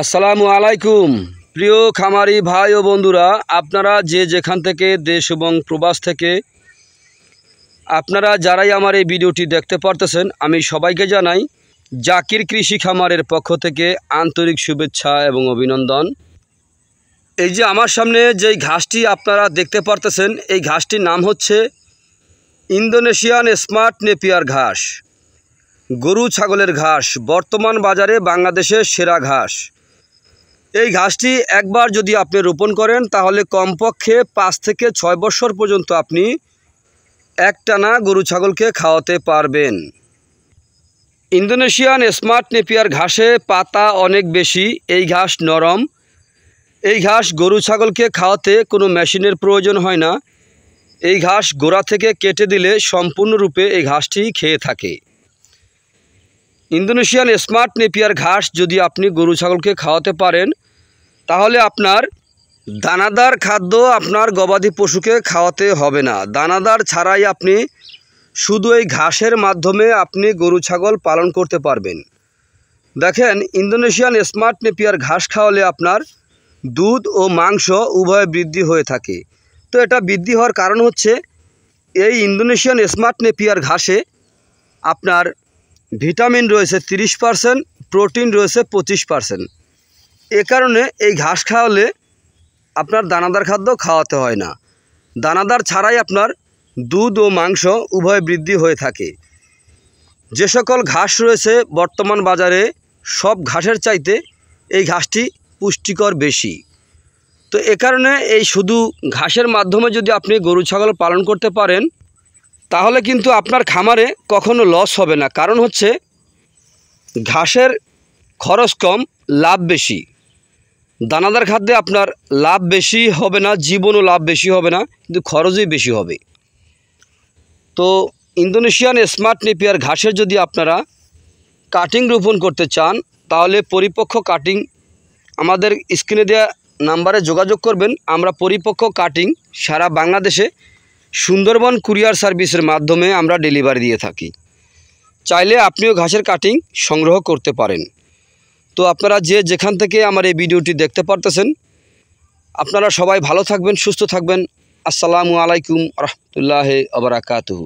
আসসালামু আলাইকুম প্রিয় খামারি ভাই ও বন্ধুরা, আপনারা যে যেখান থেকে দেশ এবং প্রবাস থেকে আপনারা যারাই আমার এই ভিডিওটি দেখতে পারতেছেন, আমি সবাইকে জানাই জাকির কৃষি খামারের পক্ষ থেকে আন্তরিক শুভেচ্ছা এবং অভিনন্দন। এই যে আমার সামনে যেই ঘাসটি আপনারা দেখতে পারতেছেন, এই ঘাসটির নাম হচ্ছে ইন্দোনেশিয়ান স্মার্ট নেপিয়ার ঘাস। গরু ছাগলের ঘাস, বর্তমান বাজারে বাংলাদেশের সেরা ঘাস। এই ঘাসটি একবার যদি আপনি রোপণ করেন তাহলে কমপক্ষে 5 থেকে 6 বছর পর্যন্ত আপনি একটানা গরু ছাগলকে খাওয়াতে পারবেন। ইন্দোনেশিয়ান স্মার্ট নেপিয়ার ঘাসে পাতা অনেক বেশি, এই ঘাস নরম। এই ঘাস গরু ছাগলকে খাওয়াতে কোনো মেশিনের প্রয়োজন হয় না। এই ঘাস গোড়া থেকে কেটে দিলে সম্পূর্ণরূপে এই ঘাসটি খেয়ে থাকে। ইন্দোনেশিয়ান স্মার্ট নেপিয়ার ঘাস যদি আপনি গরু ছাগলকে খাওয়াতে পারেন তাহলে আপনার দানাদার খাদ্য আপনার গবাদি পশুকে খাওয়াতে হবে না। দানাদার ছাড়াই আপনি শুধু এই ঘাসের মাধ্যমে আপনি গরু ছাগল পালন করতে পারবেন। দেখেন, ইন্দোনেশিয়ান স্মার্ট নেপিয়ার ঘাস খাওয়ালে আপনার দুধ ও মাংস উভয় বৃদ্ধি হয়ে থাকে। তো এটা বৃদ্ধি হওয়ার কারণ হচ্ছে এই ইন্দোনেশিয়ান স্মার্ট নেপিয়ার ঘাসে আপনার ভিটামিন রয়েছে 30%, প্রোটিন রয়েছে 25%। এ কারণে এই ঘাস খাওয়ালে আপনার দানাদার খাদ্য খাওয়াতে হয় না। দানাদার ছাড়াই আপনার দুধ ও মাংস উভয় বৃদ্ধি হয়ে থাকে। যে সকল ঘাস রয়েছে বর্তমান বাজারে সব ঘাসের চাইতে এই ঘাসটি পুষ্টিকর বেশি। তো এ কারণে এই শুধু ঘাসের মাধ্যমে যদি আপনি গরু ছাগল পালন করতে পারেন তাহলে কিন্তু আপনার খামারে কখনো লস হবে না। কারণ হচ্ছে ঘাসের খরচ কম, লাভ বেশি। দানাদার খাদ্যে আপনার লাভ বেশি হবে না, জীবনও লাভ বেশি হবে না, কিন্তু খরচই বেশি হবে। তো ইন্দোনেশিয়ান স্মার্ট নেপিয়ার ঘাসের যদি আপনারা কাটিং রোপণ করতে চান তাহলে পরিপক্ক কাটিং আমাদের স্ক্রিনে দেওয়া নাম্বারে যোগাযোগ করবেন। আমরা পরিপক্ক কাটিং সারা বাংলাদেশে সুন্দরবন কুরিয়ার সার্ভিসের মাধ্যমে আমরা ডেলিভারি দিয়ে থাকি। চাইলে আপনিও ঘাসের কাটিং সংগ্রহ করতে পারেন। তো আপনারা যে যেখান থেকে আমার এই ভিডিওটি দেখতে পারতেছেন, আপনারা সবাই ভালো থাকবেন, সুস্থ থাকবেন। আসসালামু আলাইকুম রহমতুল্লাহি ওয়া বারাকাতুহু।